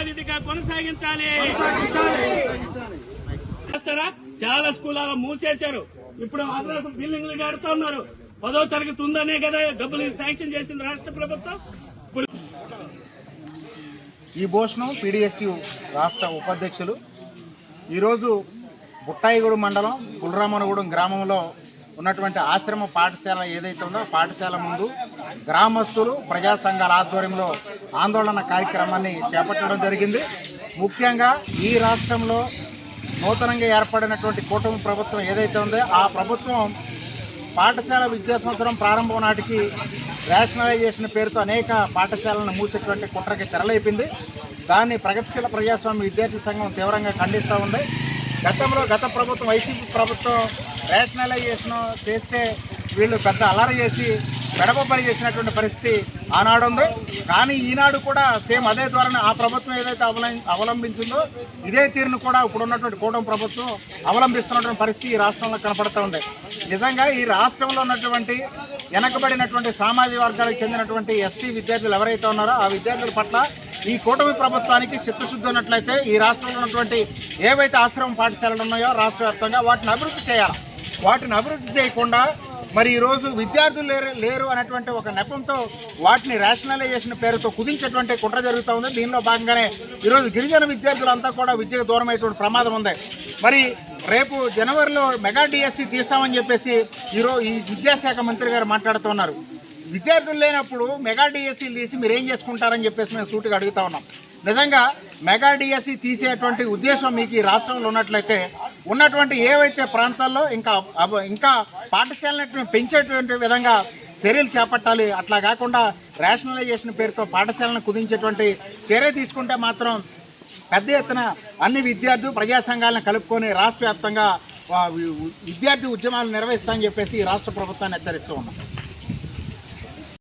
యథావిధిగా కొనసాగించాలి. చాలా స్కూళ్ళలో మూసేశారు. ఇప్పుడు బిల్డింగ్లు కడుతూ ఉన్నారు. 10వ తరగతి ఉందనే కదా డబ్బులు శాంక్షన్ చేసింది రాష్ట్ర ప్రభుత్వం. ఈ భూషణం పీడీఎస్యు రాష్ట్ర ఉపాధ్యక్షులు ఈరోజు బుట్టాయిగూడెం మండలం గుల్రామనగూడెం గ్రామంలో ఉన్నటువంటి ఆశ్రమ పాఠశాల ఏదైతే ఉందో పాఠశాల ముందు గ్రామస్తులు ప్రజా సంఘాల ఆధ్వర్యంలో ఆందోళన కార్యక్రమాన్ని చేపట్టడం జరిగింది. ముఖ్యంగా ఈ రాష్ట్రంలో నూతనంగా ఏర్పడినటువంటి కూటమి ప్రభుత్వం ఏదైతే ఉందో ఆ ప్రభుత్వం పాఠశాల విద్యా సంవత్సరం ప్రారంభం నాటికి రేషనలైజేషన్ పేరుతో అనేక పాఠశాలను మూసేటువంటి కుట్రకి తెరలేపింది. దాన్ని ప్రగతిశీల ప్రజాస్వామ్య విద్యార్థి సంఘం తీవ్రంగా ఖండిస్తూ ఉంది. గత ప్రభుత్వం వైసీపీ ప్రభుత్వం రేషనలైజేషన్ చేస్తే వీళ్ళు పెద్ద అల్లరి చేసి గడపబడి చేసినటువంటి పరిస్థితి ఆనాడు ఉంది. కానీ ఈనాడు కూడా సేమ్ అదే ద్వారా ఆ ప్రభుత్వం ఏదైతే అవలంబించిందో ఇదే తీరును కూడా ఇప్పుడు ఉన్నటువంటి కూటమి ప్రభుత్వం అవలంబిస్తున్నటువంటి పరిస్థితి ఈ రాష్ట్రంలో కనపడుతూ ఉంది. నిజంగా ఈ రాష్ట్రంలో ఉన్నటువంటి వెనకబడినటువంటి సామాజిక వర్గాలకు చెందినటువంటి ఎస్టీ విద్యార్థులు ఎవరైతే ఉన్నారో ఆ విద్యార్థుల పట్ల ఈ కూటమి ప్రభుత్వానికి చిత్తశుద్ధి ఉన్నట్లయితే ఈ రాష్ట్రంలో ఉన్నటువంటి ఏవైతే ఆశ్రమ పాఠశాలలు ఉన్నాయో రాష్ట్ర వ్యాప్తంగా వాటిని అభివృద్ధి చేయాలి. వాటిని అభివృద్ధి చేయకుండా మరి ఈరోజు విద్యార్థులు లేరు అనేటువంటి ఒక నెపంతో వాటిని రేషనలైజేషన్ పేరుతో కుదించేటువంటి కుట్ర జరుగుతూ ఉంది. దీనిలో భాగంగానే ఈరోజు గిరిజన విద్యార్థులంతా కూడా విద్యకు దూరం అయ్యేటువంటి ప్రమాదం ఉంది. మరి రేపు జనవరిలో మెగా డిఎస్సి తీస్తామని చెప్పేసి ఈరోజు ఈ విద్యాశాఖ మంత్రి గారు మాట్లాడుతున్నారు. విద్యార్థులు లేనప్పుడు మెగా డిఎస్సీలు తీసి మీరు ఏం చేసుకుంటారని చెప్పేసి మేము సూటిగా అడుగుతా ఉన్నాం. నిజంగా మెగా డిఎస్సి తీసేటువంటి ఉద్దేశం మీకు ఈ రాష్ట్రంలో ఉన్నట్లయితే ఉన్నటువంటి ఏవైతే ప్రాంతాల్లో ఇంకా పాఠశాలను పెంచేటువంటి విధంగా చర్యలు చేపట్టాలి. అట్లా కాకుండా రేషనలైజేషన్ పేరుతో పాఠశాలను కుదించేటువంటి చర్య తీసుకుంటే మాత్రం పెద్ద ఎత్తున అన్ని ప్రజా సంఘాలను కలుపుకొని రాష్ట్ర వ్యాప్తంగా విద్యార్థి ఉద్యమాలు నిర్వహిస్తామని చెప్పేసి రాష్ట్ర ప్రభుత్వాన్ని హెచ్చరిస్తూ ఉన్నాం.